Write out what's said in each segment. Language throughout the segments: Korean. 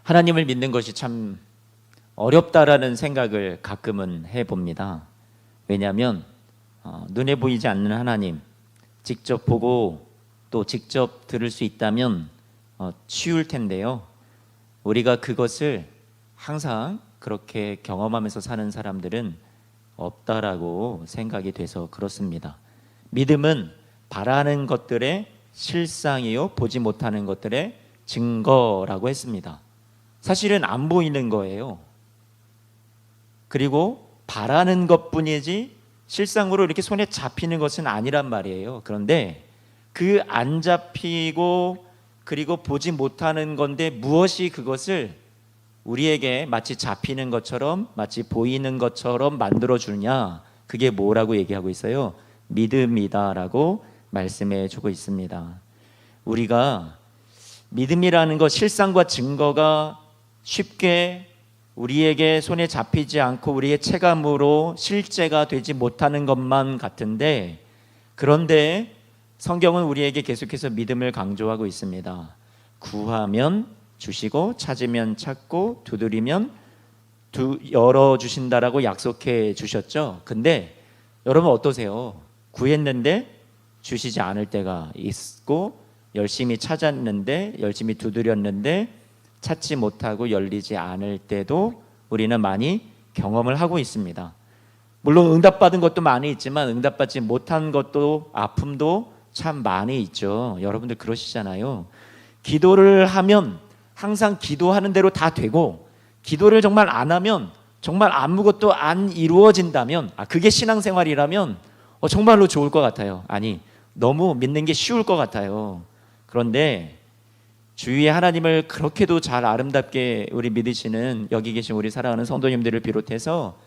하나님을 믿는 것이 참 어렵다라는 생각을 가끔은 해봅니다. 왜냐하면 눈에 보이지 않는 하나님, 직접 보고 또 직접 들을 수 있다면 쉬울 텐데요. 우리가 그것을 항상 그렇게 경험하면서 사는 사람들은 없다라고 생각이 돼서 그렇습니다. 믿음은 바라는 것들의 실상이요, 보지 못하는 것들의 증거라고 했습니다. 사실은 안 보이는 거예요. 그리고 바라는 것뿐이지 실상으로 이렇게 손에 잡히는 것은 아니란 말이에요. 그런데 그 안 잡히고 그리고 보지 못하는 건데 무엇이 그것을 우리에게 마치 잡히는 것처럼, 마치 보이는 것처럼 만들어주냐, 그게 뭐라고 얘기하고 있어요? 믿음이다라고 말씀해 주고 있습니다. 우리가 믿음이라는 것, 실상과 증거가 쉽게 우리에게 손에 잡히지 않고 우리의 체감으로 실제가 되지 못하는 것만 같은데, 그런데 성경은 우리에게 계속해서 믿음을 강조하고 있습니다. 구하면 주시고, 찾으면 찾고, 두드리면 열어주신다라고 약속해 주셨죠. 근데 여러분 어떠세요? 구했는데 주시지 않을 때가 있고, 열심히 찾았는데, 열심히 두드렸는데 찾지 못하고 열리지 않을 때도 우리는 많이 경험을 하고 있습니다. 물론 응답받은 것도 많이 있지만 응답받지 못한 것도, 아픔도 참 많이 있죠. 여러분들 그러시잖아요. 기도를 하면 항상 기도하는 대로 다 되고, 기도를 정말 안 하면 정말 아무것도 안 이루어진다면, 그게 신앙생활이라면 정말로 좋을 것 같아요. 아니, 너무 믿는 게 쉬울 것 같아요. 그런데 주위에 하나님을 그렇게도 잘 아름답게 우리 믿으시는, 여기 계신 우리 사랑하는 성도님들을 비롯해서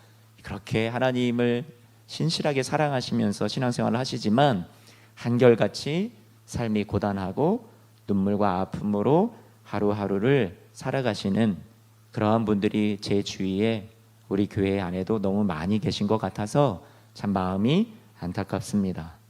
그렇게 하나님을 신실하게 사랑하시면서 신앙생활을 하시지만 한결같이 삶이 고단하고 눈물과 아픔으로 하루하루를 살아가시는 그러한 분들이 제 주위에, 우리 교회 안에도 너무 많이 계신 것 같아서 참 마음이 안타깝습니다.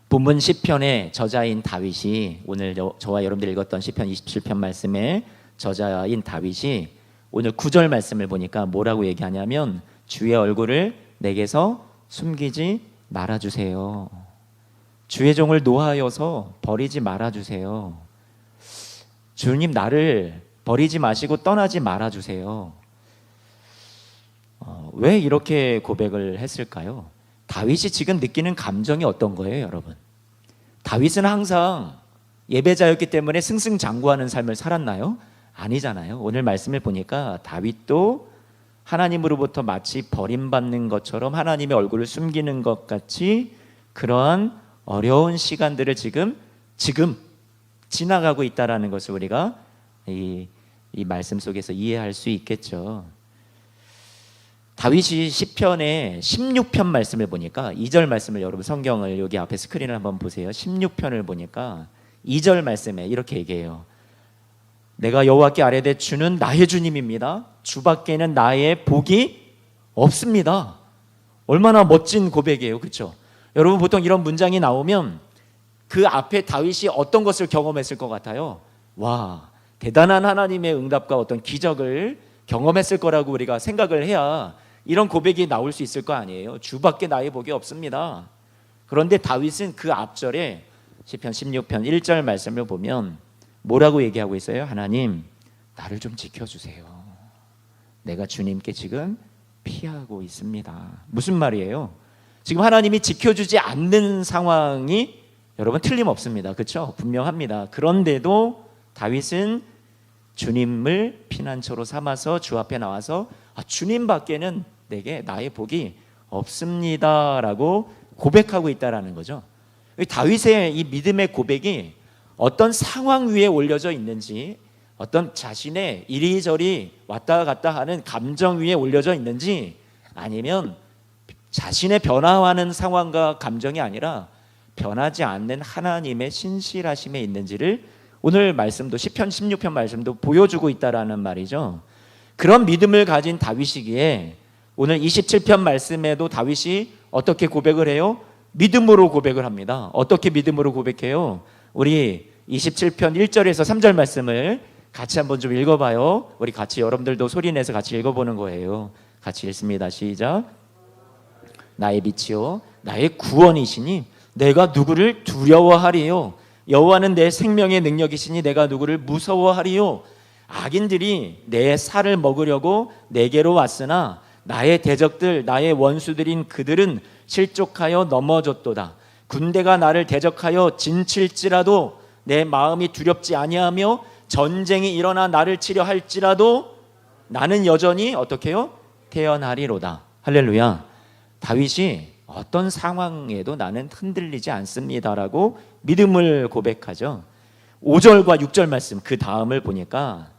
본문 시편의 저자인 다윗이, 오늘 저와 여러분들 읽었던 시편 27편 말씀의 저자인 다윗이 오늘 9절 말씀을 보니까 뭐라고 얘기하냐면, 주의 얼굴을 내게서 숨기지 말아주세요. 주의 종을 노하여서 버리지 말아주세요. 주님, 나를 버리지 마시고 떠나지 말아주세요. 왜 이렇게 고백을 했을까요? 다윗이 지금 느끼는 감정이 어떤 거예요, 여러분? 다윗은 항상 예배자였기 때문에 승승장구하는 삶을 살았나요? 아니잖아요. 오늘 말씀을 보니까 다윗도 하나님으로부터 마치 버림받는 것처럼 하나님의 얼굴을 숨기는 것 같이 그러한 어려운 시간들을 지금 지나가고 있다라는 것을 우리가 이 말씀 속에서 이해할 수 있겠죠. 다윗이 시편의 16편 말씀을 보니까 2절 말씀을, 여러분 성경을 여기 앞에 스크린을 한번 보세요. 16편을 보니까 2절 말씀에 이렇게 얘기해요. 내가 여호와께 아뢰되 주는 나의 주님입니다. 주밖에는 나의 복이 없습니다. 얼마나 멋진 고백이에요, 그렇죠? 여러분 보통 이런 문장이 나오면 그 앞에 다윗이 어떤 것을 경험했을 것 같아요? 와, 대단한 하나님의 응답과 어떤 기적을 경험했을 거라고 우리가 생각을 해야 이런 고백이 나올 수 있을 거 아니에요. 주밖에 나의 복이 없습니다. 그런데 다윗은 그 앞절에 시편 16편 1절 말씀을 보면 뭐라고 얘기하고 있어요? 하나님, 나를 좀 지켜주세요. 내가 주님께 지금 피하고 있습니다. 무슨 말이에요? 지금 하나님이 지켜주지 않는 상황이 여러분 틀림없습니다. 그렇죠? 분명합니다. 그런데도 다윗은 주님을 피난처로 삼아서 주 앞에 나와서 주님밖에는 내게 나의 복이 없습니다라고 고백하고 있다라는 거죠. 다윗의 이 믿음의 고백이 어떤 상황 위에 올려져 있는지, 어떤 자신의 이리저리 왔다 갔다 하는 감정 위에 올려져 있는지, 아니면 자신의 변화하는 상황과 감정이 아니라 변하지 않는 하나님의 신실하심에 있는지를 오늘 말씀도, 시편 16편 말씀도 보여주고 있다라는 말이죠. 그런 믿음을 가진 다윗이기에 오늘 27편 말씀에도 다윗이 어떻게 고백을 해요? 믿음으로 고백을 합니다. 어떻게 믿음으로 고백해요? 우리 27편 1절에서 3절 말씀을 같이 한번 좀 읽어봐요. 우리 같이 여러분들도 소리내서 같이 읽어보는 거예요. 같이 읽습니다. 시작. 나의 빛이요 나의 구원이시니 내가 누구를 두려워하리요. 여호와는 내 생명의 능력이시니 내가 누구를 무서워하리요. 악인들이 내 살을 먹으려고 내게로 왔으나 나의 대적들 나의 원수들인 그들은 실족하여 넘어졌도다. 군대가 나를 대적하여 진칠지라도 내 마음이 두렵지 아니하며 전쟁이 일어나 나를 치려 할지라도 나는 여전히 어떻게 해요? 태어나리로다. 할렐루야. 다윗이 어떤 상황에도 나는 흔들리지 않습니다라고 믿음을 고백하죠. 5절과 6절 말씀 그 다음을 보니까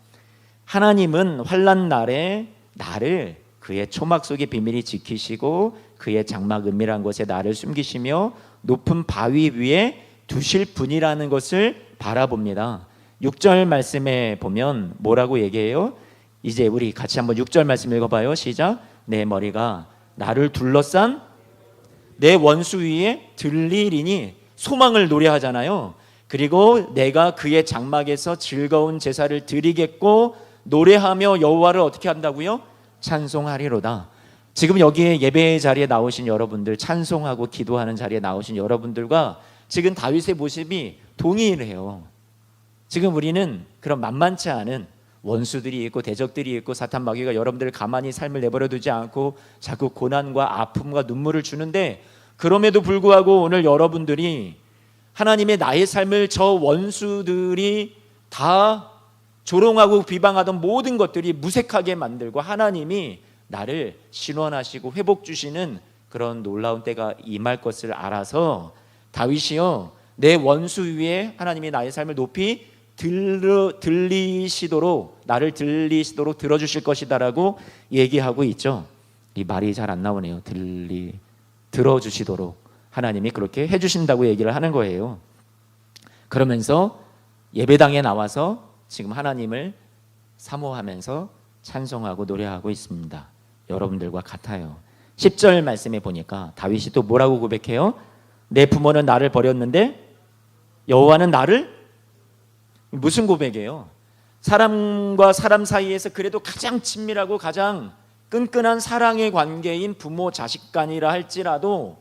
하나님은 환난 날에 나를 그의 초막 속의 비밀이 지키시고 그의 장막 은밀한 곳에 나를 숨기시며 높은 바위 위에 두실 분이라는 것을 바라봅니다. 6절 말씀에 보면 뭐라고 얘기해요? 이제 우리 같이 한번 6절 말씀 읽어봐요. 시작. 내 머리가 나를 둘러싼 내 원수 위에 들리리니 소망을 노래하잖아요. 그리고 내가 그의 장막에서 즐거운 제사를 드리겠고 노래하며 여호와를 어떻게 한다고요? 찬송하리로다. 지금 여기에 예배 자리에 나오신 여러분들, 찬송하고 기도하는 자리에 나오신 여러분들과 지금 다윗의 모습이 동일해요. 지금 우리는 그런 만만치 않은 원수들이 있고 대적들이 있고 사탄 마귀가 여러분들을 가만히 삶을 내버려 두지 않고 자꾸 고난과 아픔과 눈물을 주는데, 그럼에도 불구하고 오늘 여러분들이 하나님의 나의 삶을 저 원수들이 다 조롱하고 비방하던 모든 것들이 무색하게 만들고 하나님이 나를 신원하시고 회복 주시는 그런 놀라운 때가 임할 것을 알아서 다윗이요 내 원수 위에 하나님이 나의 삶을 높이 들리시도록 나를 들리시도록 들어주실 것이다라고 얘기하고 있죠. 이 말이 잘 안 나오네요. 들어주시도록 하나님이 그렇게 해주신다고 얘기를 하는 거예요. 그러면서 예배당에 나와서 지금 하나님을 사모하면서 찬송하고 노래하고 있습니다. 여러분들과 같아요. 10절 말씀에 보니까 다윗이 또 뭐라고 고백해요? 내 부모는 나를 버렸는데 여호와는 나를, 무슨 고백이에요? 사람과 사람 사이에서 그래도 가장 친밀하고 가장 끈끈한 사랑의 관계인 부모 자식 간이라 할지라도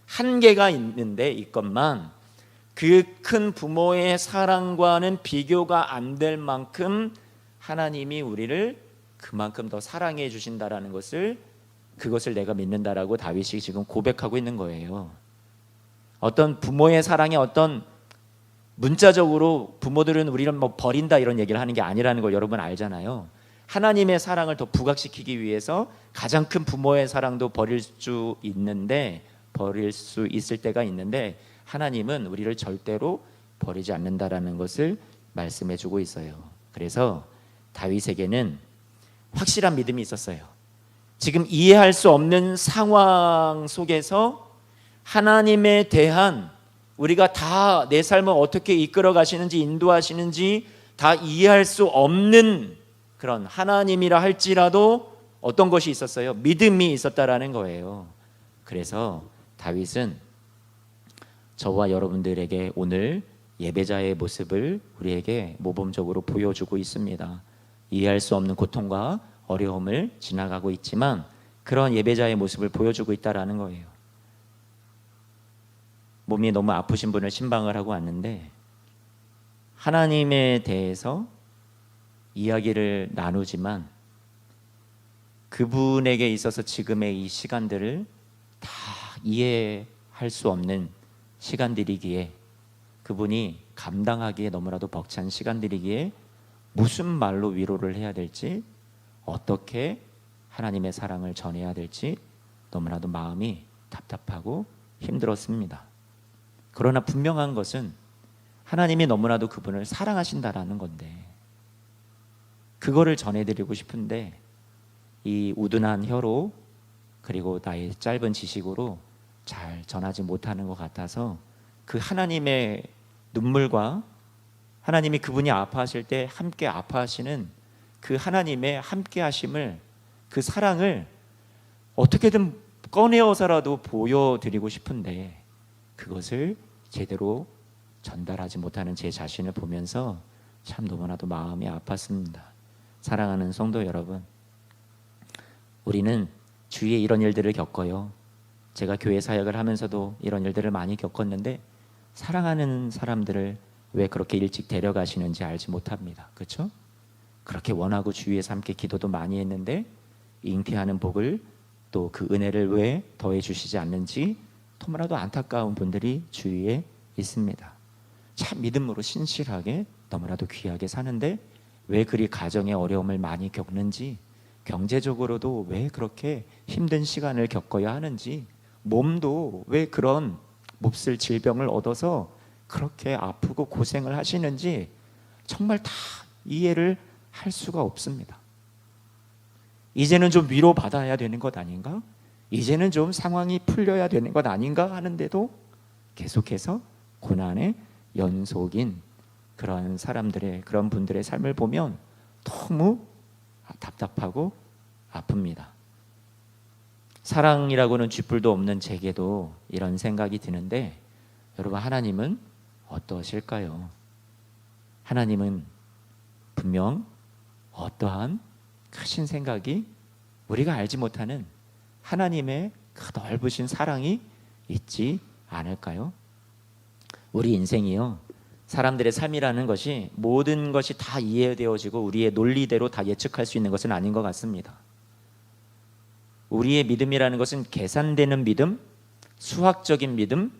한계가 있는데 있건만 그 큰 부모의 사랑과는 비교가 안 될 만큼 하나님이 우리를 그만큼 더 사랑해 주신다라는 것을, 그것을 내가 믿는다라고 다윗이 지금 고백하고 있는 거예요. 어떤 부모의 사랑이 어떤 문자적으로 부모들은 우리를 뭐 버린다 이런 얘기를 하는 게 아니라는 걸 여러분 알잖아요. 하나님의 사랑을 더 부각시키기 위해서 가장 큰 부모의 사랑도 버릴 수 있을 때가 있는데 하나님은 우리를 절대로 버리지 않는다라는 것을 말씀해 주고 있어요. 그래서 다윗에게는 확실한 믿음이 있었어요. 지금 이해할 수 없는 상황 속에서 하나님에 대한, 우리가 다 내 삶을 어떻게 이끌어 가시는지 인도하시는지 다 이해할 수 없는 그런 하나님이라 할지라도 어떤 것이 있었어요? 믿음이 있었다라는 거예요. 그래서 다윗은 저와 여러분들에게 오늘 예배자의 모습을 우리에게 모범적으로 보여주고 있습니다. 이해할 수 없는 고통과 어려움을 지나가고 있지만 그런 예배자의 모습을 보여주고 있다라는 거예요. 몸이 너무 아프신 분을 신방을 하고 왔는데 하나님에 대해서 이야기를 나누지만 그분에게 있어서 지금의 이 시간들을 다 이해할 수 없는 시간들이기에, 그분이 감당하기에 너무나도 벅찬 시간들이기에 무슨 말로 위로를 해야 될지, 어떻게 하나님의 사랑을 전해야 될지 너무나도 마음이 답답하고 힘들었습니다. 그러나 분명한 것은 하나님이 너무나도 그분을 사랑하신다라는 건데, 그거를 전해드리고 싶은데 이 우둔한 혀로 그리고 나의 짧은 지식으로 잘 전하지 못하는 것 같아서 그 하나님의 눈물과 하나님이 그분이 아파하실 때 함께 아파하시는 그 하나님의 함께 하심을, 그 사랑을 어떻게든 꺼내어서라도 보여드리고 싶은데 그것을 제대로 전달하지 못하는 제 자신을 보면서 참 너무나도 마음이 아팠습니다. 사랑하는 성도 여러분, 우리는 주위에 이런 일들을 겪어요. 제가 교회 사역을 하면서도 이런 일들을 많이 겪었는데 사랑하는 사람들을 왜 그렇게 일찍 데려가시는지 알지 못합니다. 그렇죠? 그렇게 원하고 주위에서 함께 기도도 많이 했는데 잉태하는 복을 또 그 은혜를 왜 더해 주시지 않는지 너무나도 안타까운 분들이 주위에 있습니다. 참 믿음으로 신실하게 너무나도 귀하게 사는데 왜 그리 가정의 어려움을 많이 겪는지, 경제적으로도 왜 그렇게 힘든 시간을 겪어야 하는지, 몸도 왜 그런 몹쓸 질병을 얻어서 그렇게 아프고 고생을 하시는지 정말 다 이해를 할 수가 없습니다. 이제는 좀 위로받아야 되는 것 아닌가? 이제는 좀 상황이 풀려야 되는 것 아닌가 하는데도 계속해서 고난의 연속인 그런 사람들의, 그런 분들의 삶을 보면 너무 답답하고 아픕니다. 사랑이라고는 쥐뿔도 없는 제게도 이런 생각이 드는데, 여러분, 하나님은 어떠실까요? 하나님은 분명 어떠한 크신 생각이, 우리가 알지 못하는 하나님의 그 넓으신 사랑이 있지 않을까요? 우리 인생이요, 사람들의 삶이라는 것이 모든 것이 다 이해되어지고 우리의 논리대로 다 예측할 수 있는 것은 아닌 것 같습니다. 우리의 믿음이라는 것은 계산되는 믿음, 수학적인 믿음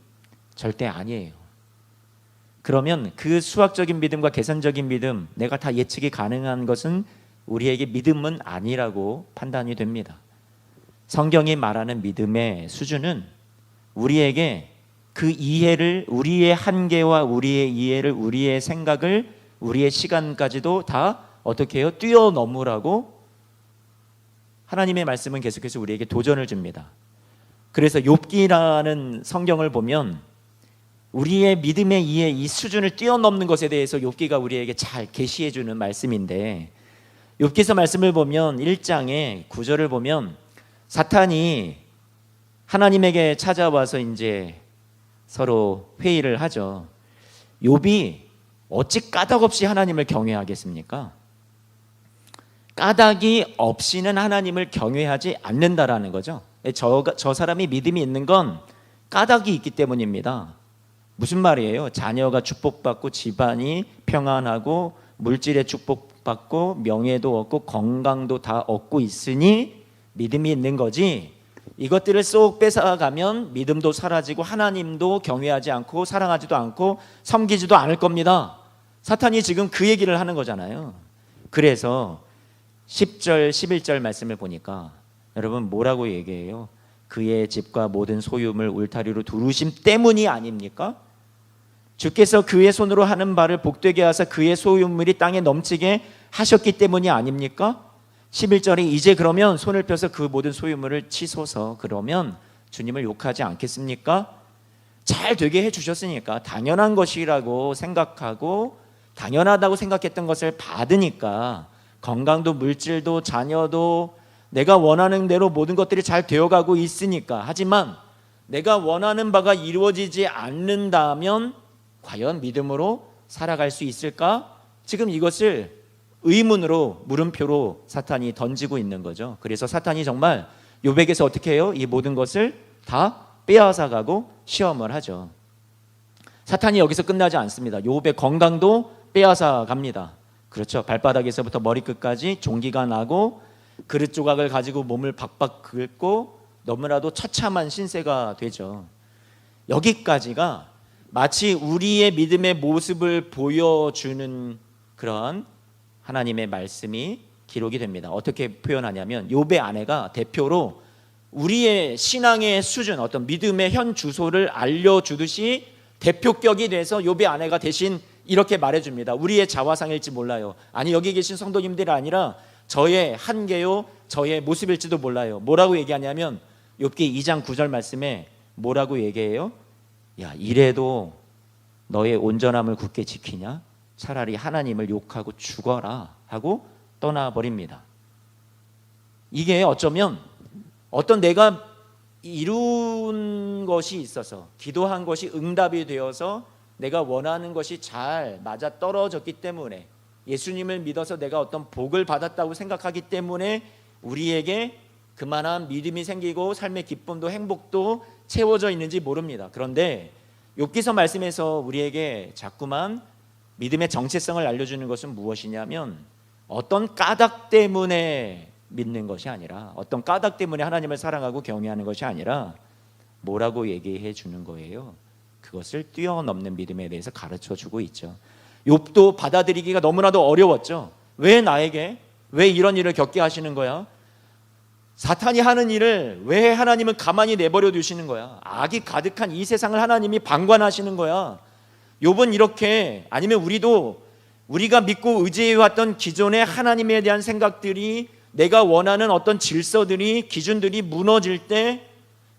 절대 아니에요. 그러면 그 수학적인 믿음과 계산적인 믿음, 내가 다 예측이 가능한 것은 우리에게 믿음은 아니라고 판단이 됩니다. 성경이 말하는 믿음의 수준은 우리에게 그 이해를, 우리의 한계와 우리의 이해를, 우리의 생각을, 우리의 시간까지도 다 어떻게 해요? 뛰어넘으라고 하나님의 말씀은 계속해서 우리에게 도전을 줍니다. 그래서 욥기라는 성경을 보면 우리의 믿음의 이해, 이 수준을 뛰어넘는 것에 대해서 욥기가 우리에게 잘 계시해 주는 말씀인데, 욥기서 말씀을 보면 1장의 9절을 보면 사탄이 하나님에게 찾아와서 이제 서로 회의를 하죠. 욥이 어찌 까닭 없이 하나님을 경외하겠습니까? 까닭이 없이는 하나님을 경외하지 않는다라는 거죠. 저 사람이 믿음이 있는 건 까닭이 있기 때문입니다. 무슨 말이에요? 자녀가 축복받고 집안이 평안하고 물질의 축복받고 명예도 얻고 건강도 다 얻고 있으니 믿음이 있는 거지, 이것들을 쏙 뺏어가면 믿음도 사라지고 하나님도 경외하지 않고 사랑하지도 않고 섬기지도 않을 겁니다. 사탄이 지금 그 얘기를 하는 거잖아요. 그래서 10절 11절 말씀을 보니까 여러분 뭐라고 얘기해요? 그의 집과 모든 소유물 울타리로 두르심 때문이 아닙니까? 주께서 그의 손으로 하는 바를 복되게 하사 그의 소유물이 땅에 넘치게 하셨기 때문이 아닙니까? 11절에 이제 그러면 손을 펴서 그 모든 소유물을 치소서. 그러면 주님을 욕하지 않겠습니까? 잘 되게 해주셨으니까 당연한 것이라고 생각하고 당연하다고 생각했던 것을 받으니까 건강도 물질도 자녀도 내가 원하는 대로 모든 것들이 잘 되어가고 있으니까. 하지만 내가 원하는 바가 이루어지지 않는다면 과연 믿음으로 살아갈 수 있을까? 지금 이것을 의문으로, 물음표로 사탄이 던지고 있는 거죠. 그래서 사탄이 정말 욥에게서 어떻게 해요? 이 모든 것을 다 빼앗아가고 시험을 하죠. 사탄이 여기서 끝나지 않습니다. 욥의 건강도 빼앗아갑니다. 그렇죠. 발바닥에서부터 머리끝까지 종기가 나고 그릇 조각을 가지고 몸을 박박 긁고 너무나도 처참한 신세가 되죠. 여기까지가 마치 우리의 믿음의 모습을 보여주는 그런 하나님의 말씀이 기록이 됩니다. 어떻게 표현하냐면 욥의 아내가 대표로 우리의 신앙의 수준, 어떤 믿음의 현 주소를 알려주듯이 대표격이 돼서 욥의 아내가 대신 이렇게 말해줍니다. 우리의 자화상일지 몰라요. 아니, 여기 계신 성도님들이 아니라 저의 한계요, 저의 모습일지도 몰라요. 뭐라고 얘기하냐면 욥기 2장 9절 말씀에 뭐라고 얘기해요? 야, 이래도 너의 온전함을 굳게 지키냐? 차라리 하나님을 욕하고 죽어라 하고 떠나버립니다. 이게 어쩌면 어떤 내가 이룬 것이 있어서, 기도한 것이 응답이 되어서 내가 원하는 것이 잘 맞아 떨어졌기 때문에, 예수님을 믿어서 내가 어떤 복을 받았다고 생각하기 때문에 우리에게 그만한 믿음이 생기고 삶의 기쁨도 행복도 채워져 있는지 모릅니다. 그런데 욥기서 말씀에서 우리에게 자꾸만 믿음의 정체성을 알려주는 것은 무엇이냐면 어떤 까닭 때문에 믿는 것이 아니라, 어떤 까닭 때문에 하나님을 사랑하고 경외하는 것이 아니라 뭐라고 얘기해 주는 거예요? 그것을 뛰어넘는 믿음에 대해서 가르쳐 주고 있죠. 욥도 받아들이기가 너무나도 어려웠죠. 왜 나에게? 왜 이런 일을 겪게 하시는 거야? 사탄이 하는 일을 왜 하나님은 가만히 내버려 두시는 거야? 악이 가득한 이 세상을 하나님이 방관하시는 거야. 욥은 이렇게, 아니면 우리가 믿고 의지해왔던 기존의 하나님에 대한 생각들이, 내가 원하는 어떤 질서들이, 기준들이 무너질 때,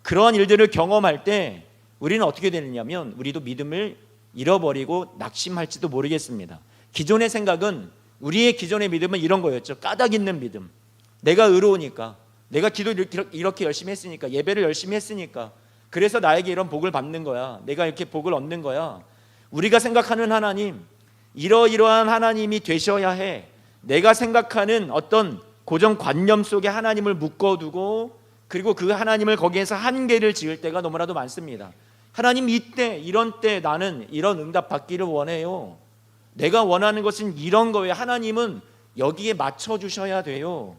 그러한 일들을 경험할 때 우리는 어떻게 되느냐면 우리도 믿음을 잃어버리고 낙심할지도 모르겠습니다. 기존의 생각은, 우리의 기존의 믿음은 이런 거였죠. 까닭 있는 믿음. 내가 의로우니까, 내가 기도 이렇게 열심히 했으니까, 예배를 열심히 했으니까, 그래서 나에게 이런 복을 받는 거야. 내가 이렇게 복을 얻는 거야. 우리가 생각하는 하나님, 이러이러한 하나님이 되셔야 해. 내가 생각하는 어떤 고정관념 속에 하나님을 묶어두고, 그리고 그 하나님을 거기에서 한계를 지을 때가 너무나도 많습니다. 하나님, 이때 이런 때 나는 이런 응답 받기를 원해요. 내가 원하는 것은 이런 거예요. 하나님은 여기에 맞춰주셔야 돼요.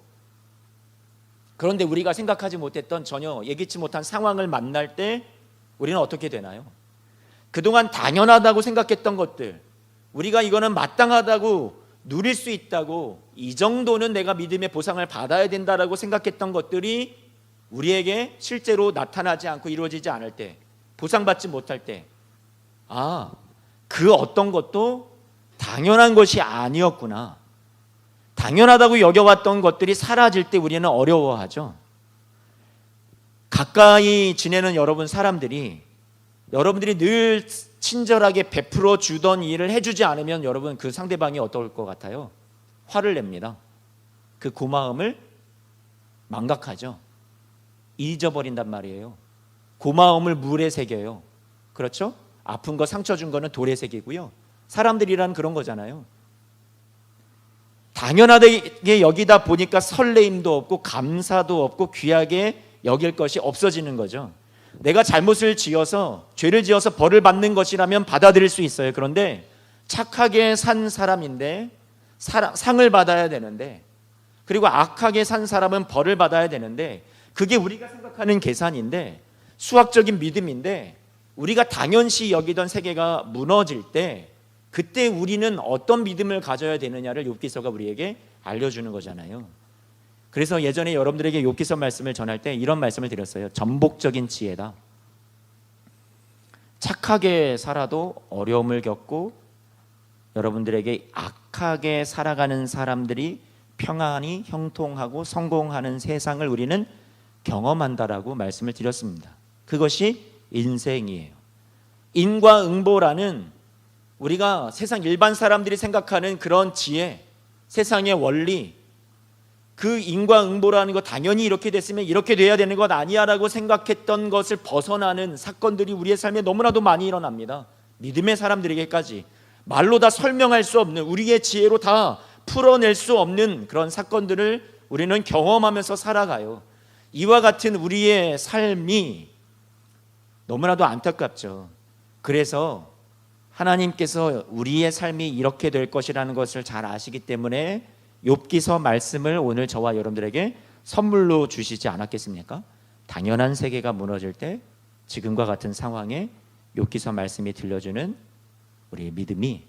그런데 우리가 생각하지 못했던, 전혀 예기치 못한 상황을 만날 때 우리는 어떻게 되나요? 그동안 당연하다고 생각했던 것들, 우리가 이거는 마땅하다고, 누릴 수 있다고, 이 정도는 내가 믿음의 보상을 받아야 된다라고 생각했던 것들이 우리에게 실제로 나타나지 않고 이루어지지 않을 때, 보상받지 못할 때, 그 어떤 것도 당연한 것이 아니었구나, 당연하다고 여겨왔던 것들이 사라질 때 우리는 어려워하죠. 가까이 지내는 여러분들이 늘 친절하게 베풀어 주던 일을 해주지 않으면 여러분, 그 상대방이 어떨 것 같아요? 화를 냅니다. 그 고마움을 망각하죠. 잊어버린단 말이에요. 고마움을 물에 새겨요. 그렇죠? 아픈 거, 상처 준 거는 돌에 새기고요. 사람들이란 그런 거잖아요. 당연하게 여기다 보니까 설레임도 없고 감사도 없고 귀하게 여길 것이 없어지는 거죠. 내가 잘못을 지어서, 죄를 지어서 벌을 받는 것이라면 받아들일 수 있어요. 그런데 착하게 산 사람인데 상을 받아야 되는데, 그리고 악하게 산 사람은 벌을 받아야 되는데, 그게 우리가 생각하는 계산인데, 수학적인 믿음인데, 우리가 당연시 여기던 세계가 무너질 때, 그때 우리는 어떤 믿음을 가져야 되느냐를 욥기서가 우리에게 알려주는 거잖아요. 그래서 예전에 여러분들에게 욥기서 말씀을 전할 때 이런 말씀을 드렸어요. 전복적인 지혜다. 착하게 살아도 어려움을 겪고, 여러분들에게 악하게 살아가는 사람들이 평안히 형통하고 성공하는 세상을 우리는 경험한다라고 말씀을 드렸습니다. 그것이 인생이에요. 인과응보라는, 우리가 세상 일반 사람들이 생각하는 그런 지혜, 세상의 원리, 그 인과응보라는 거, 당연히 이렇게 됐으면 이렇게 돼야 되는 것 아니야 라고 생각했던 것을 벗어나는 사건들이 우리의 삶에 너무나도 많이 일어납니다. 믿음의 사람들에게까지 말로 다 설명할 수 없는, 우리의 지혜로 다 풀어낼 수 없는 그런 사건들을 우리는 경험하면서 살아가요. 이와 같은 우리의 삶이 너무나도 안타깝죠. 그래서 하나님께서 우리의 삶이 이렇게 될 것이라는 것을 잘 아시기 때문에 욥기서 말씀을 오늘 저와 여러분들에게 선물로 주시지 않았겠습니까? 당연한 세계가 무너질 때 지금과 같은 상황에 욥기서 말씀이 들려주는 우리의 믿음이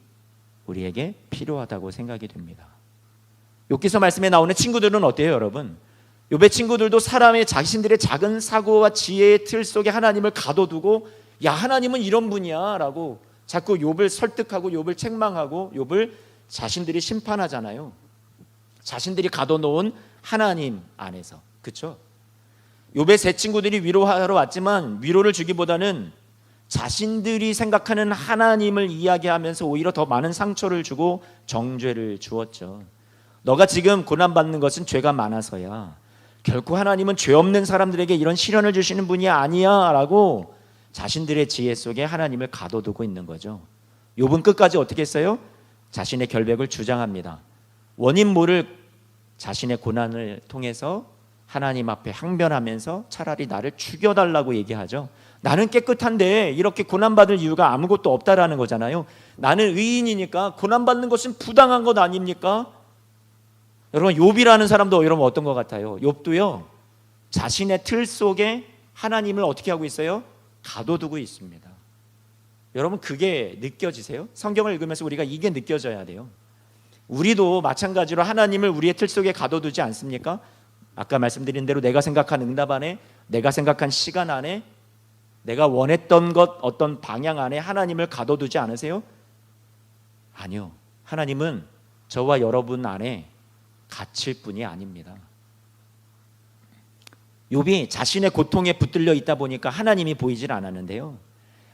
우리에게 필요하다고 생각이 됩니다. 욥기서 말씀에 나오는 친구들은 어때요, 여러분? 욥의 친구들도 사람의 자신들의 작은 사고와 지혜의 틀 속에 하나님을 가둬두고, 야, 하나님은 이런 분이야 라고 자꾸 욥을 설득하고 욥을 책망하고 욥을 자신들이 심판하잖아요. 자신들이 가둬놓은 하나님 안에서. 그렇죠? 욥의 세 친구들이 위로하러 왔지만 위로를 주기보다는 자신들이 생각하는 하나님을 이야기하면서 오히려 더 많은 상처를 주고 정죄를 주었죠. 너가 지금 고난받는 것은 죄가 많아서야. 결코 하나님은 죄 없는 사람들에게 이런 시련을 주시는 분이 아니야 라고 자신들의 지혜 속에 하나님을 가둬두고 있는 거죠. 욥은 끝까지 어떻게 했어요? 자신의 결백을 주장합니다. 원인 모를 자신의 고난을 통해서 하나님 앞에 항변하면서 차라리 나를 죽여달라고 얘기하죠. 나는 깨끗한데 이렇게 고난받을 이유가 아무것도 없다라는 거잖아요. 나는 의인이니까 고난받는 것은 부당한 것 아닙니까? 여러분, 욥이라는 사람도 여러분 어떤 것 같아요? 욥도요, 자신의 틀 속에 하나님을 어떻게 하고 있어요? 가둬두고 있습니다. 여러분, 그게 느껴지세요? 성경을 읽으면서 우리가 이게 느껴져야 돼요. 우리도 마찬가지로 하나님을 우리의 틀 속에 가둬두지 않습니까? 아까 말씀드린 대로 내가 생각한 응답 안에, 내가 생각한 시간 안에, 내가 원했던 것 어떤 방향 안에 하나님을 가둬두지 않으세요? 아니요. 하나님은 저와 여러분 안에 갇힐 뿐이 아닙니다. 욥이 자신의 고통에 붙들려 있다 보니까 하나님이 보이질 않았는데요,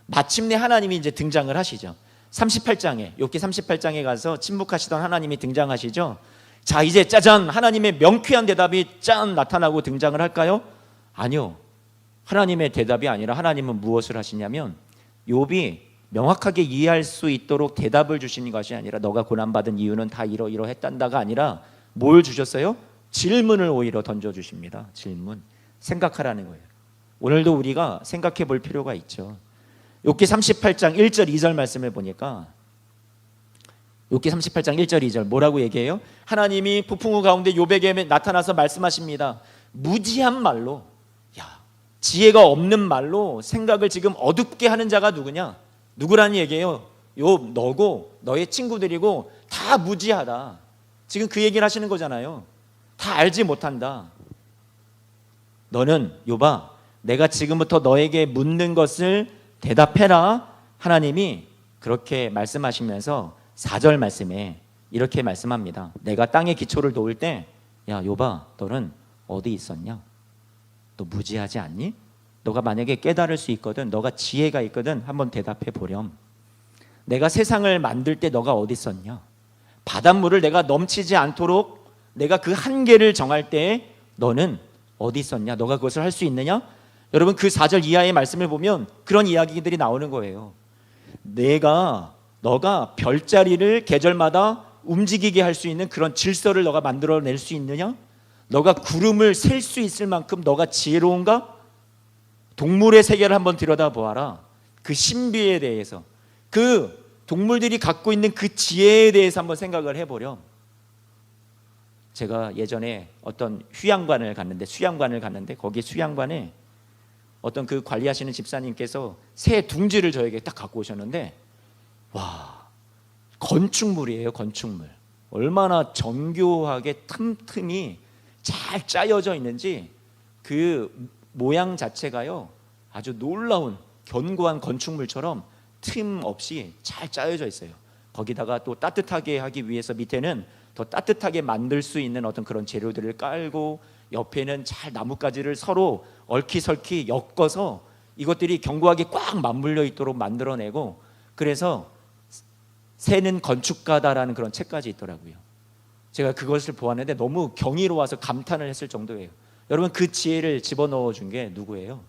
마침내 하나님이 이제 등장을 하시죠. 38장에, 욥기 38장에 가서 침묵하시던 하나님이 등장하시죠. 자, 이제 짜잔, 하나님의 명쾌한 대답이 짠 나타나고 등장을 할까요? 아니요. 하나님의 대답이 아니라 하나님은 무엇을 하시냐면, 욥이 명확하게 이해할 수 있도록 대답을 주시는 것이 아니라 너가 고난받은 이유는 다 이러이러했단다가 아니라 뭘 주셨어요? 질문을 오히려 던져주십니다. 질문. 생각하라는 거예요. 오늘도 우리가 생각해 볼 필요가 있죠. 욥기 38장 1절 2절 말씀을 보니까 욥기 38장 1절 2절 뭐라고 얘기해요? 하나님이 폭풍우 가운데 욥에게 나타나서 말씀하십니다. 무지한 말로, 야, 지혜가 없는 말로 생각을 지금 어둡게 하는 자가 누구냐? 누구라는 얘기예요? 욥, 너고 너의 친구들이고 다 무지하다. 지금 그 얘기를 하시는 거잖아요. 다 알지 못한다. 너는 욥아, 내가 지금부터 너에게 묻는 것을 대답해라. 하나님이 그렇게 말씀하시면서 4절 말씀에 이렇게 말씀합니다. 내가 땅의 기초를 놓을 때, 야 욥아, 너는 어디 있었냐? 너 무지하지 않니? 너가 만약에 깨달을 수 있거든, 너가 지혜가 있거든, 한번 대답해 보렴. 내가 세상을 만들 때 너가 어디 있었냐? 바닷물을 내가 넘치지 않도록 내가 그 한계를 정할 때 너는 어디 있었냐? 너가 그것을 할 수 있느냐? 여러분, 그 4절 이하의 말씀을 보면 그런 이야기들이 나오는 거예요. 너가 별자리를 계절마다 움직이게 할 수 있는 그런 질서를 너가 만들어낼 수 있느냐? 너가 구름을 셀 수 있을 만큼 너가 지혜로운가? 동물의 세계를 한번 들여다보아라. 그 신비에 대해서, 그 동물들이 갖고 있는 그 지혜에 대해서 한번 생각을 해보렴. 제가 예전에 어떤 수양관을 갔는데 거기 수양관에 어떤 그 관리하시는 집사님께서 새 둥지를 저에게 딱 갖고 오셨는데, 와, 건축물이에요. 건축물. 얼마나 정교하게 틈틈이 잘 짜여져 있는지, 그 모양 자체가요, 아주 놀라운 견고한 건축물처럼 틈 없이 잘 짜여져 있어요. 거기다가 또 따뜻하게 하기 위해서 밑에는 더 따뜻하게 만들 수 있는 어떤 그런 재료들을 깔고, 옆에는 잘 나뭇가지를 서로 얽히설키 엮어서 이것들이 견고하게 꽉 맞물려 있도록 만들어내고, 그래서 새는 건축가다라는 그런 책까지 있더라고요. 제가 그것을 보았는데 너무 경이로워서 감탄을 했을 정도예요. 여러분, 그 지혜를 집어넣어 준 게 누구예요?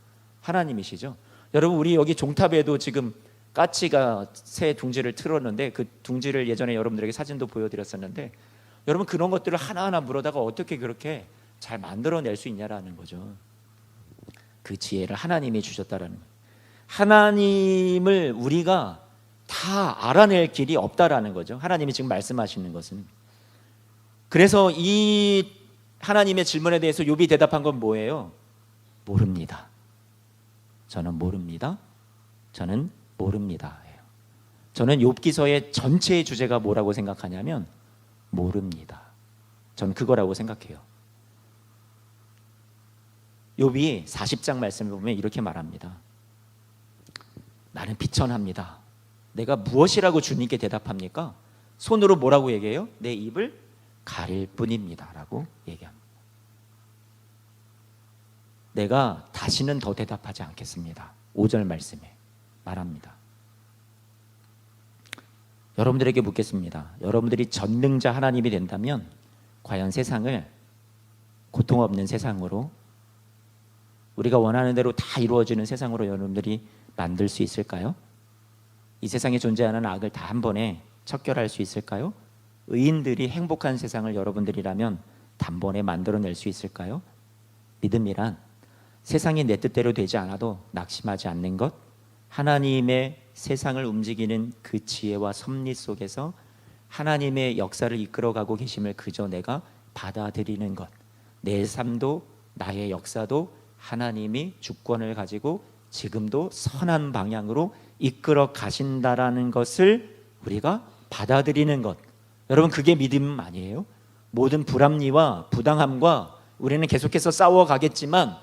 하나님이시죠. 여러분, 우리 여기 종탑에도 지금 까치가 새 둥지를 틀었는데, 그 둥지를 예전에 여러분들에게 사진도 보여드렸었는데, 여러분, 그런 것들을 하나하나 물어다가 어떻게 그렇게 잘 만들어낼 수 있냐라는 거죠. 그 지혜를 하나님이 주셨다라는 거예요. 하나님을 우리가 다 알아낼 길이 없다라는 거죠. 하나님이 지금 말씀하시는 것은. 그래서 이 하나님의 질문에 대해서 욥이 대답한 건 뭐예요? 모릅니다. 저는 모릅니다. 저는 모릅니다. 저는 욥기서의 전체의 주제가 뭐라고 생각하냐면 모릅니다. 전 그거라고 생각해요. 욥이 40장 말씀을 보면 이렇게 말합니다. 나는 비천합니다. 내가 무엇이라고 주님께 대답합니까? 손으로 뭐라고 얘기해요? 내 입을 가릴 뿐입니다 라고 얘기합니다. 내가 다시는 더 대답하지 않겠습니다. 5절 말씀에 말합니다. 여러분들에게 묻겠습니다. 여러분들이 전능자 하나님이 된다면 과연 세상을 고통 없는 세상으로, 우리가 원하는 대로 다 이루어지는 세상으로 여러분들이 만들 수 있을까요? 이 세상에 존재하는 악을 다 한 번에 척결할 수 있을까요? 의인들이 행복한 세상을 여러분들이라면 단번에 만들어낼 수 있을까요? 믿음이란 세상이 내 뜻대로 되지 않아도 낙심하지 않는 것, 하나님의 세상을 움직이는 그 지혜와 섭리 속에서 하나님의 역사를 이끌어가고 계심을 그저 내가 받아들이는 것, 내 삶도 나의 역사도 하나님이 주권을 가지고 지금도 선한 방향으로 이끌어 가신다라는 것을 우리가 받아들이는 것, 여러분 그게 믿음 아니에요? 모든 불합리와 부당함과 우리는 계속해서 싸워가겠지만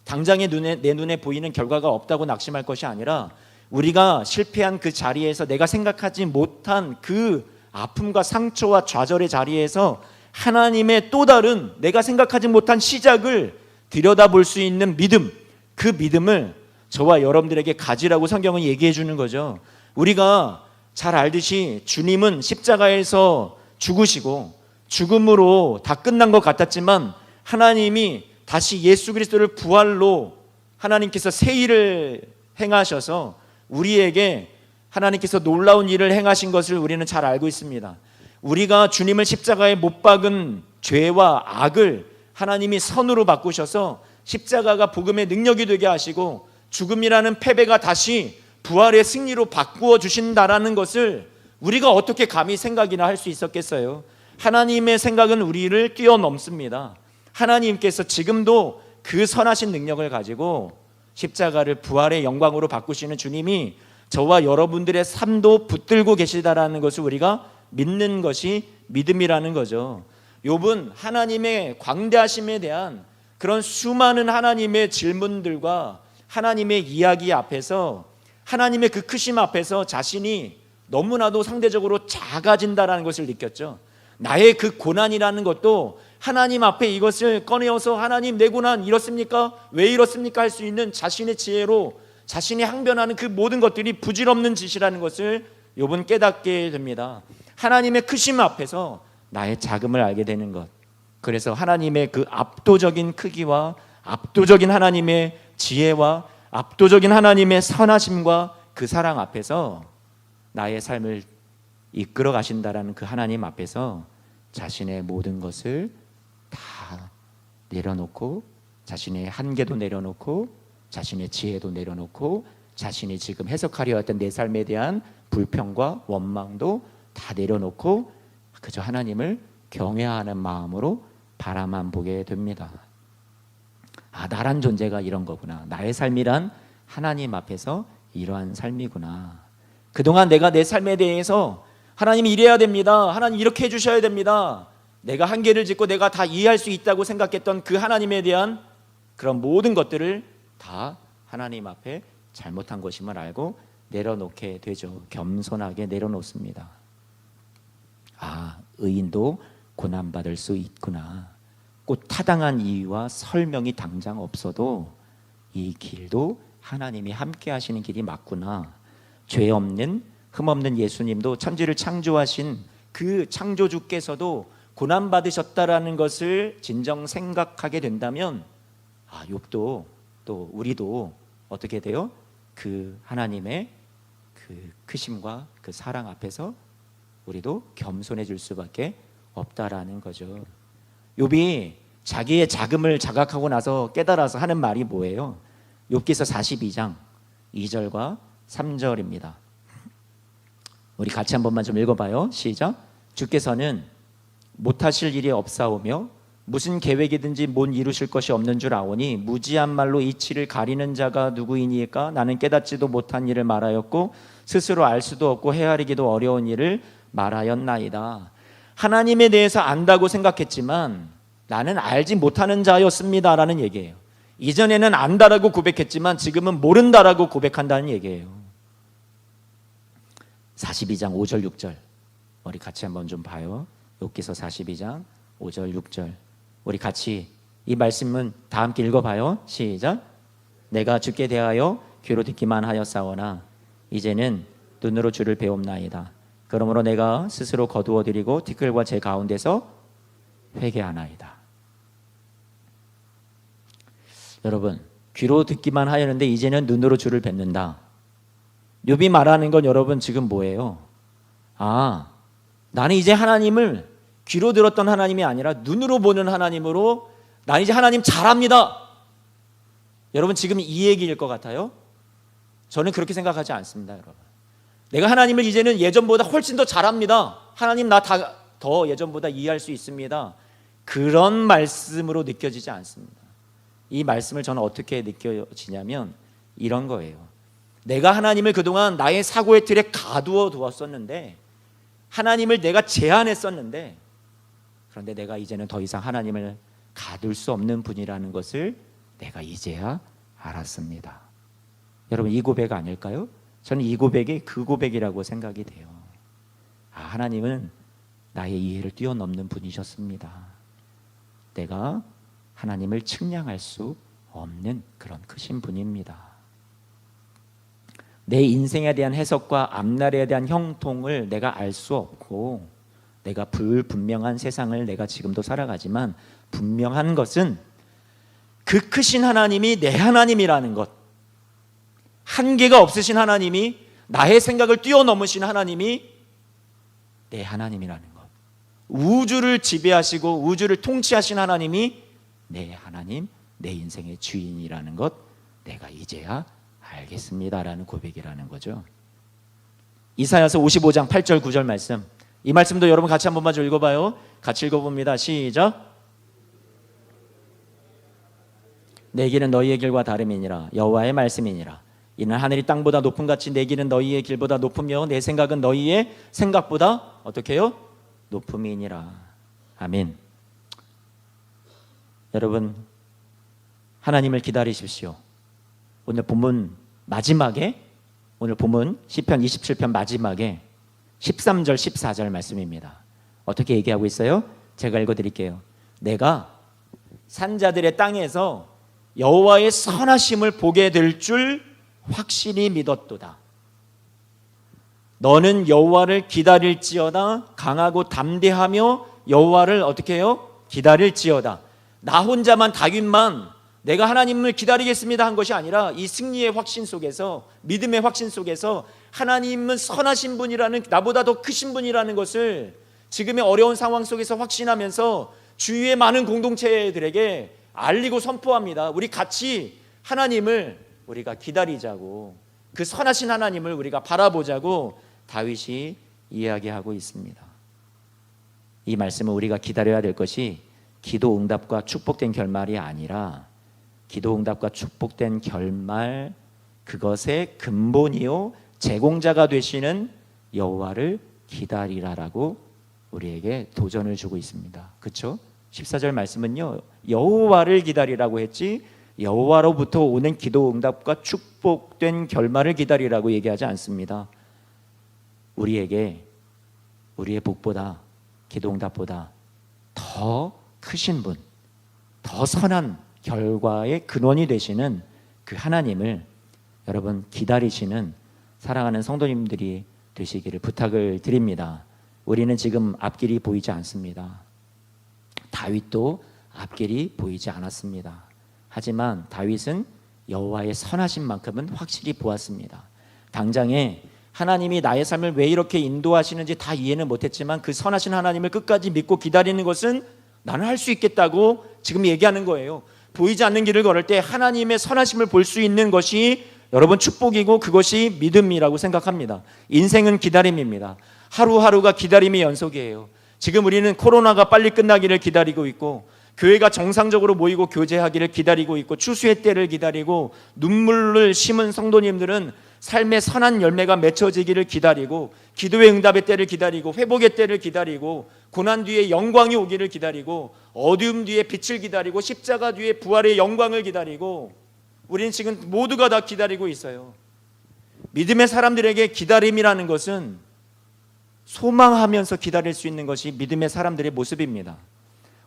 당장의 내 눈에 보이는 결과가 없다고 낙심할 것이 아니라 우리가 실패한 그 자리에서 내가 생각하지 못한 그 아픔과 상처와 좌절의 자리에서 하나님의 또 다른 내가 생각하지 못한 시작을 들여다볼 수 있는 믿음, 그 믿음을 저와 여러분들에게 가지라고 성경은 얘기해 주는 거죠. 우리가 잘 알듯이 주님은 십자가에서 죽으시고 죽음으로 다 끝난 것 같았지만 하나님이 다시 예수 그리스도를 부활로 하나님께서 새 일을 행하셔서 우리에게 하나님께서 놀라운 일을 행하신 것을 우리는 잘 알고 있습니다. 우리가 주님을 십자가에 못 박은 죄와 악을 하나님이 선으로 바꾸셔서 십자가가 복음의 능력이 되게 하시고 죽음이라는 패배가 다시 부활의 승리로 바꾸어 주신다라는 것을 우리가 어떻게 감히 생각이나 할 수 있었겠어요? 하나님의 생각은 우리를 뛰어넘습니다. 하나님께서 지금도 그 선하신 능력을 가지고 십자가를 부활의 영광으로 바꾸시는 주님이 저와 여러분들의 삶도 붙들고 계시다라는 것을 우리가 믿는 것이 믿음이라는 거죠. 욥은 하나님의 광대하심에 대한 그런 수많은 하나님의 질문들과 하나님의 이야기 앞에서 하나님의 그 크심 앞에서 자신이 너무나도 상대적으로 작아진다라는 것을 느꼈죠. 나의 그 고난이라는 것도 하나님 앞에 이것을 꺼내어서 하나님 내 고난 이렇습니까? 왜 이렇습니까? 할 수 있는 자신의 지혜로 자신이 항변하는 그 모든 것들이 부질없는 짓이라는 것을 욥은 깨닫게 됩니다. 하나님의 크심 앞에서 나의 작음을 알게 되는 것, 그래서 하나님의 그 압도적인 크기와 압도적인 하나님의 지혜와 압도적인 하나님의 선하심과 그 사랑 앞에서 나의 삶을 이끌어 가신다라는 그 하나님 앞에서 자신의 모든 것을 다 내려놓고 자신의 한계도 내려놓고 자신의 지혜도 내려놓고 자신이 지금 해석하려 했던 내 삶에 대한 불평과 원망도 다 내려놓고 그저 하나님을 경외하는 마음으로 바라만 보게 됩니다. 아, 나란 존재가 이런 거구나. 나의 삶이란 하나님 앞에서 이러한 삶이구나. 그동안 내가 내 삶에 대해서 하나님이 이래야 됩니다, 하나님 이렇게 해주셔야 됩니다, 내가 한계를 짓고 내가 다 이해할 수 있다고 생각했던 그 하나님에 대한 그런 모든 것들을 다 하나님 앞에 잘못한 것임을 알고 내려놓게 되죠. 겸손하게 내려놓습니다. 아, 의인도 고난받을 수 있구나. 꼭 타당한 이유와 설명이 당장 없어도 이 길도 하나님이 함께 하시는 길이 맞구나. 죄 없는 흠 없는 예수님도 천지를 창조하신 그 창조주께서도 고난받으셨다라는 것을 진정 생각하게 된다면 아, 욥도 또 우리도 어떻게 돼요? 그 하나님의 그 크심과 그 사랑 앞에서 우리도 겸손해질 수밖에 없다라는 거죠. 욥이 자기의 자금을 자각하고 나서 깨달아서 하는 말이 뭐예요? 욥기서 42장 2절과 3절입니다. 우리 같이 한 번만 좀 읽어봐요. 시작. 주께서는 못하실 일이 없사오며 무슨 계획이든지 못 이루실 것이 없는 줄 아오니 무지한 말로 이치를 가리는 자가 누구이니까? 나는 깨닫지도 못한 일을 말하였고 스스로 알 수도 없고 헤아리기도 어려운 일을 말하였나이다. 하나님에 대해서 안다고 생각했지만 나는 알지 못하는 자였습니다 라는 얘기예요. 이전에는 안다라고 고백했지만 지금은 모른다라고 고백한다는 얘기예요. 42장 5절 6절 우리 같이 한번 좀 봐요. 욥기서 42장 5절 6절 우리 같이 이 말씀은 다 함께 읽어봐요. 시작. 내가 주께 대하여 귀로 듣기만 하였사오나 이제는 눈으로 주를 배움나이다. 그러므로 내가 스스로 거두어드리고 티끌과 제 가운데서 회개하나이다. 여러분, 귀로 듣기만 하였는데 이제는 눈으로 주를 뵙는다. 욥이 말하는 건 여러분 지금 뭐예요? 아, 나는 이제 하나님을 귀로 들었던 하나님이 아니라 눈으로 보는 하나님으로 나는 이제 하나님 잘합니다. 여러분 지금 이 얘기일 것 같아요? 저는 그렇게 생각하지 않습니다. 여러분, 내가 하나님을 이제는 예전보다 훨씬 더 잘합니다. 하나님 나 더 예전보다 이해할 수 있습니다. 그런 말씀으로 느껴지지 않습니다. 이 말씀을 저는 어떻게 느껴지냐면 이런 거예요. 내가 하나님을 그동안 나의 사고의 틀에 가두어 두었었는데, 하나님을 내가 제한했었는데, 그런데 내가 이제는 더 이상 하나님을 가둘 수 없는 분이라는 것을 내가 이제야 알았습니다. 여러분 이 고백 아닐까요? 저는 이 고백이 그 고백이라고 생각이 돼요. 하나님은 나의 이해를 뛰어넘는 분이셨습니다. 내가 하나님을 측량할 수 없는 그런 크신 분입니다. 내 인생에 대한 해석과 앞날에 대한 형통을 내가 알 수 없고, 내가 불분명한 세상을 내가 지금도 살아가지만 분명한 것은 그 크신 하나님이 내 하나님이라는 것, 한계가 없으신 하나님이, 나의 생각을 뛰어넘으신 하나님이 내 하나님이라는 것, 우주를 지배하시고 우주를 통치하신 하나님이 내 하나님, 내 인생의 주인이라는 것 내가 이제야 알겠습니다라는 고백이라는 거죠. 이사야서 55장 8절 9절 말씀, 이 말씀도 여러분 같이 한 번만 좀 읽어봐요. 같이 읽어봅니다. 시작. 내 길은 너희의 길과 다름이니라. 여호와의 말씀이니라. 이는 하늘이 땅보다 높은 같이 내 길은 너희의 길보다 높으며 내 생각은 너희의 생각보다 어떻게 해요? 높음이니라. 아멘. 여러분 하나님을 기다리십시오. 오늘 본문 마지막에, 오늘 본문 시편 27편 마지막에 13절 14절 말씀입니다. 어떻게 얘기하고 있어요? 제가 읽어드릴게요. 내가 산자들의 땅에서 여호와의 선하심을 보게 될 줄 확실히 믿었도다. 너는 여호와를 기다릴지어다. 강하고 담대하며 여호와를 어떻게 해요? 기다릴지어다. 나 혼자만, 다윗만 내가 하나님을 기다리겠습니다 한 것이 아니라, 이 승리의 확신 속에서, 믿음의 확신 속에서 하나님은 선하신 분이라는, 나보다 더 크신 분이라는 것을 지금의 어려운 상황 속에서 확신하면서 주위의 많은 공동체들에게 알리고 선포합니다. 우리 같이 하나님을 우리가 기다리자고, 그 선하신 하나님을 우리가 바라보자고 다윗이 이야기하고 있습니다. 이 말씀은 우리가 기다려야 될 것이 기도 응답과 축복된 결말이 아니라, 기도 응답과 축복된 결말, 그것의 근본이요 제공자가 되시는 여호와를 기다리라라고 우리에게 도전을 주고 있습니다. 그렇죠? 14절 말씀은요, 여호와를 기다리라고 했지 여호와로부터 오는 기도 응답과 축복된 결말을 기다리라고 얘기하지 않습니다. 우리에게 우리의 복보다, 기도 응답보다 더 크신 분, 더 선한 결과의 근원이 되시는 그 하나님을 여러분 기다리시는 사랑하는 성도님들이 되시기를 부탁을 드립니다. 우리는 지금 앞길이 보이지 않습니다. 다윗도 앞길이 보이지 않았습니다. 하지만 다윗은 여호와의 선하신 만큼은 확실히 보았습니다. 당장에 하나님이 나의 삶을 왜 이렇게 인도하시는지 다 이해는 못했지만 그 선하신 하나님을 끝까지 믿고 기다리는 것은 나는 할 수 있겠다고 지금 얘기하는 거예요. 보이지 않는 길을 걸을 때 하나님의 선하심을 볼 수 있는 것이 여러분 축복이고, 그것이 믿음이라고 생각합니다. 인생은 기다림입니다. 하루하루가 기다림의 연속이에요. 지금 우리는 코로나가 빨리 끝나기를 기다리고 있고, 교회가 정상적으로 모이고 교제하기를 기다리고 있고, 추수의 때를 기다리고, 눈물을 심은 성도님들은 삶의 선한 열매가 맺혀지기를 기다리고, 기도의 응답의 때를 기다리고, 회복의 때를 기다리고, 고난 뒤에 영광이 오기를 기다리고, 어두움 뒤에 빛을 기다리고, 십자가 뒤에 부활의 영광을 기다리고, 우리는 지금 모두가 다 기다리고 있어요. 믿음의 사람들에게 기다림이라는 것은 소망하면서 기다릴 수 있는 것이 믿음의 사람들의 모습입니다.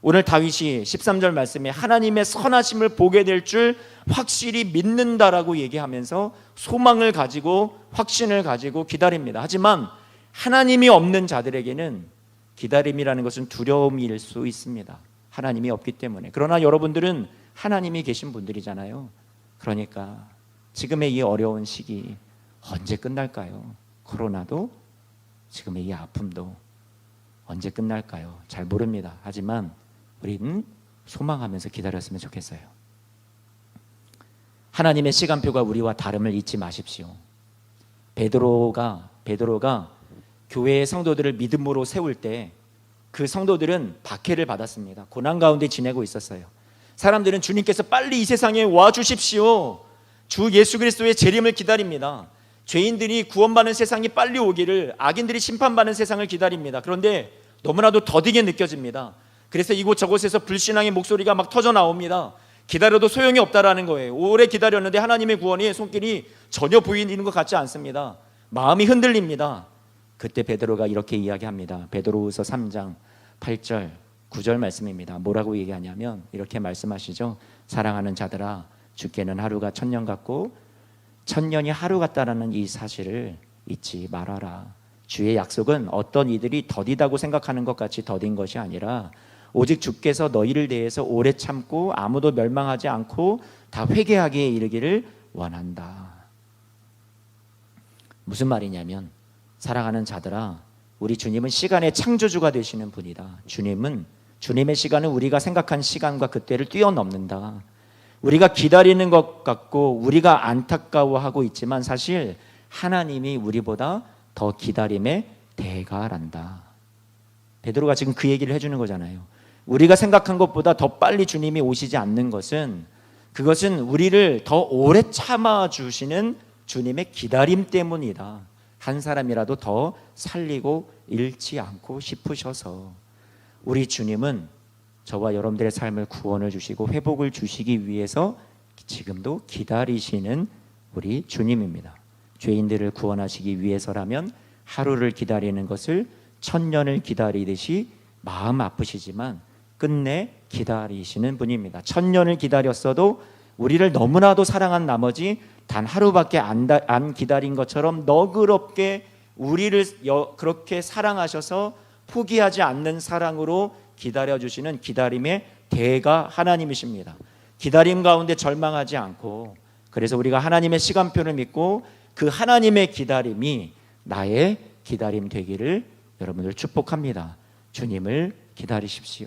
오늘 다윗이 13절 말씀에 하나님의 선하심을 보게 될 줄 확실히 믿는다라고 얘기하면서 소망을 가지고, 확신을 가지고 기다립니다. 하지만 하나님이 없는 자들에게는 기다림이라는 것은 두려움일 수 있습니다. 하나님이 없기 때문에. 그러나 여러분들은 하나님이 계신 분들이잖아요. 그러니까 지금의 이 어려운 시기 언제 끝날까요? 코로나도, 지금의 이 아픔도 언제 끝날까요? 잘 모릅니다. 하지만 우리는 소망하면서 기다렸으면 좋겠어요. 하나님의 시간표가 우리와 다름을 잊지 마십시오. 베드로가 교회의 성도들을 믿음으로 세울 때 그 성도들은 박해를 받았습니다. 고난 가운데 지내고 있었어요. 사람들은 주님께서 빨리 이 세상에 와 주십시오, 주 예수 그리스도의 재림을 기다립니다. 죄인들이 구원받는 세상이 빨리 오기를, 악인들이 심판받는 세상을 기다립니다. 그런데 너무나도 더디게 느껴집니다. 그래서 이곳저곳에서 불신앙의 목소리가 막 터져 나옵니다. 기다려도 소용이 없다라는 거예요. 오래 기다렸는데 하나님의 구원이 손길이 전혀 보이는 것 같지 않습니다. 마음이 흔들립니다. 그때 베드로가 이렇게 이야기합니다. 베드로후서 3장 8절 9절 말씀입니다. 뭐라고 얘기하냐면 이렇게 말씀하시죠. 사랑하는 자들아, 주께는 하루가 천년 같고 천년이 하루 같다라는 이 사실을 잊지 말아라. 주의 약속은 어떤 이들이 더디다고 생각하는 것 같이 더딘 것이 아니라 오직 주께서 너희를 대해서 오래 참고 아무도 멸망하지 않고 다 회개하기에 이르기를 원한다. 무슨 말이냐면, 사랑하는 자들아, 우리 주님은 시간의 창조주가 되시는 분이다. 주님의 시간은 우리가 생각한 시간과 그때를 뛰어넘는다. 우리가 기다리는 것 같고 우리가 안타까워하고 있지만 사실 하나님이 우리보다 더 기다림에 대가란다. 베드로가 지금 그 얘기를 해주는 거잖아요. 우리가 생각한 것보다 더 빨리 주님이 오시지 않는 것은, 그것은 우리를 더 오래 참아주시는 주님의 기다림 때문이다. 한 사람이라도 더 살리고 잃지 않고 싶으셔서. 우리 주님은 저와 여러분들의 삶을 구원을 주시고 회복을 주시기 위해서 지금도 기다리시는 우리 주님입니다. 죄인들을 구원하시기 위해서라면 하루를 기다리는 것을 천년을 기다리듯이 마음 아프시지만 끝내 기다리시는 분입니다. 천년을 기다렸어도 우리를 너무나도 사랑한 나머지 단 하루밖에 안 기다린 것처럼 너그럽게 우리를 그렇게 사랑하셔서 포기하지 않는 사랑으로 기다려주시는 기다림의 대가 하나님이십니다. 기다림 가운데 절망하지 않고, 그래서 우리가 하나님의 시간표를 믿고 그 하나님의 기다림이 나의 기다림 되기를 여러분들 축복합니다. 주님을 기다리십시오.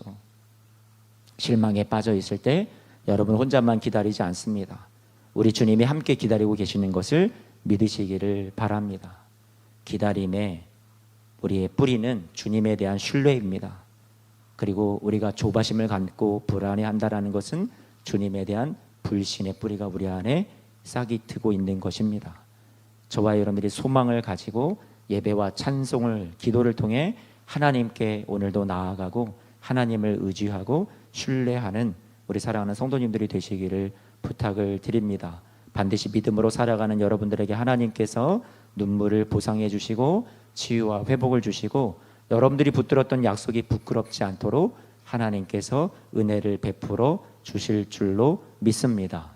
실망에 빠져 있을 때 여러분 혼자만 기다리지 않습니다. 우리 주님이 함께 기다리고 계시는 것을 믿으시기를 바랍니다. 기다림의 우리의 뿌리는 주님에 대한 신뢰입니다. 그리고 우리가 조바심을 갖고 불안해한다라는 것은 주님에 대한 불신의 뿌리가 우리 안에 싹이 트고 있는 것입니다. 저와 여러분들이 소망을 가지고 예배와 찬송을, 기도를 통해 하나님께 오늘도 나아가고 하나님을 의지하고 신뢰하는 우리 사랑하는 성도님들이 되시기를 부탁을 드립니다. 반드시 믿음으로 살아가는 여러분들에게 하나님께서 눈물을 보상해 주시고 치유와 회복을 주시고 여러분들이 붙들었던 약속이 부끄럽지 않도록 하나님께서 은혜를 베풀어 주실 줄로 믿습니다.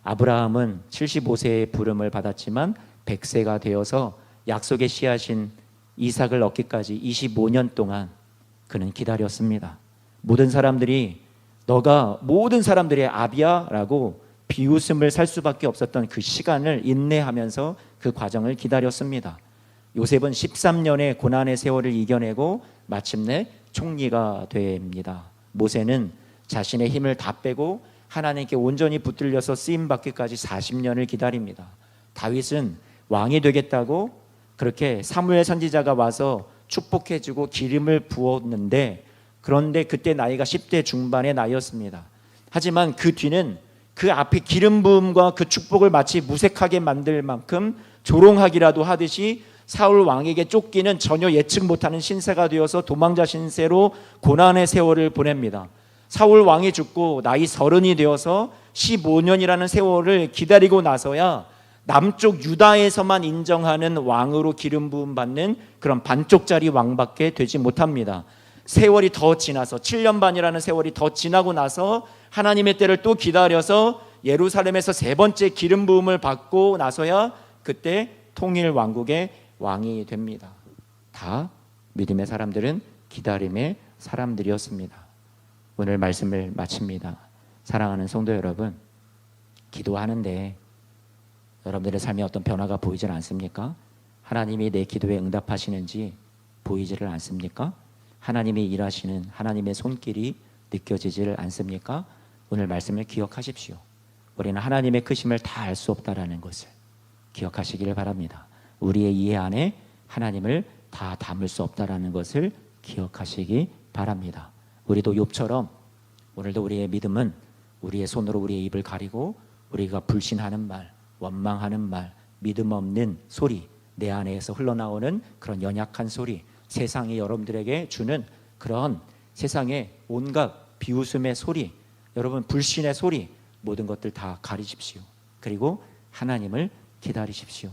아브라함은 75세의 부름을 받았지만 100세가 되어서 약속의 씨앗인 이삭을 얻기까지 25년 동안 그는 기다렸습니다. 모든 사람들이 너가 모든 사람들의 아비야 라고 비웃음을 살 수밖에 없었던 그 시간을 인내하면서 그 과정을 기다렸습니다. 요셉은 13년의 고난의 세월을 이겨내고 마침내 총리가 됩니다. 모세는 자신의 힘을 다 빼고 하나님께 온전히 붙들려서 쓰임받기까지 40년을 기다립니다. 다윗은 왕이 되겠다고 그렇게 사무엘 선지자가 와서 축복해주고 기름을 부었는데, 그런데 그때 나이가 10대 중반의 나이였습니다. 하지만 그 뒤는 그 앞에 기름 부음과 그 축복을 마치 무색하게 만들 만큼 조롱하기라도 하듯이 사울 왕에게 쫓기는 전혀 예측 못하는 신세가 되어서 도망자 신세로 고난의 세월을 보냅니다. 사울 왕이 죽고 나이 30이 되어서 15년이라는 세월을 기다리고 나서야 남쪽 유다에서만 인정하는 왕으로 기름 부음 받는 그런 반쪽짜리 왕밖에 되지 못합니다. 세월이 더 지나서 7년 반이라는 세월이 더 지나고 나서 하나님의 때를 또 기다려서 예루살렘에서 세 번째 기름 부음을 받고 나서야 그때 통일 왕국의 왕이 됩니다. 다 믿음의 사람들은 기다림의 사람들이었습니다. 오늘 말씀을 마칩니다. 사랑하는 성도 여러분, 기도하는데 여러분들의 삶에 어떤 변화가 보이질 않습니까? 하나님이 내 기도에 응답하시는지 보이지를 않습니까? 하나님이 일하시는 하나님의 손길이 느껴지질 않습니까? 오늘 말씀을 기억하십시오. 우리는 하나님의 크심을 다 알 수 없다라는 것을 기억하시기를 바랍니다. 우리의 이해 안에 하나님을 다 담을 수 없다라는 것을 기억하시기 바랍니다. 우리도 욥처럼 오늘도 우리의 믿음은 우리의 손으로 우리의 입을 가리고 우리가 불신하는 말, 원망하는 말, 믿음 없는 소리, 내 안에서 흘러나오는 그런 연약한 소리, 세상이 여러분들에게 주는 그런 세상의 온갖 비웃음의 소리, 여러분 불신의 소리, 모든 것들 다 가리십시오. 그리고 하나님을 기다리십시오.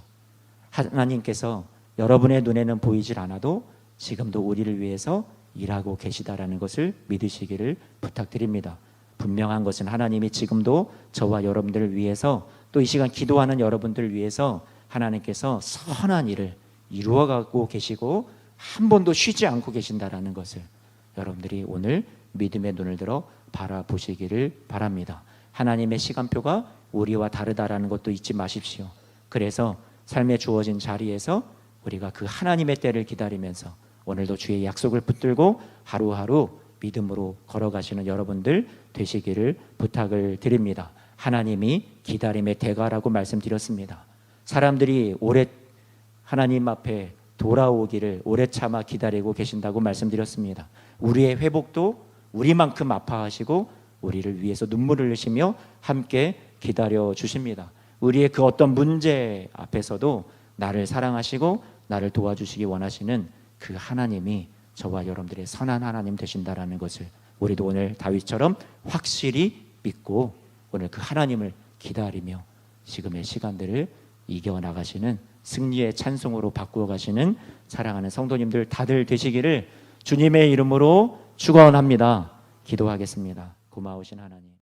하나님께서 여러분의 눈에는 보이질 않아도 지금도 우리를 위해서 일하고 계시다라는 것을 믿으시기를 부탁드립니다. 분명한 것은 하나님이 지금도 저와 여러분들을 위해서 또 이 시간 기도하는 여러분들을 위해서 하나님께서 선한 일을 이루어가고 계시고 한 번도 쉬지 않고 계신다라는 것을 여러분들이 오늘 믿음의 눈을 들어 바라보시기를 바랍니다. 하나님의 시간표가 우리와 다르다라는 것도 잊지 마십시오. 그래서 삶에 주어진 자리에서 우리가 그 하나님의 때를 기다리면서 오늘도 주의 약속을 붙들고 하루하루 믿음으로 걸어가시는 여러분들 되시기를 부탁을 드립니다. 하나님이 기다림의 대가라고 말씀드렸습니다. 사람들이 오래 하나님 앞에 돌아오기를 오래 참아 기다리고 계신다고 말씀드렸습니다. 우리의 회복도 우리만큼 아파하시고 우리를 위해서 눈물을 흘리시며 함께 기다려 주십니다. 우리의 그 어떤 문제 앞에서도 나를 사랑하시고 나를 도와주시기 원하시는 그 하나님이 저와 여러분들의 선한 하나님 되신다라는 것을 우리도 오늘 다윗처럼 확실히 믿고 오늘 그 하나님을 기다리며 지금의 시간들을 이겨나가시는 승리의 찬송으로 바꾸어 가시는 사랑하는 성도님들 다들 되시기를 주님의 이름으로 축원합니다. 기도하겠습니다. 고마우신 하나님.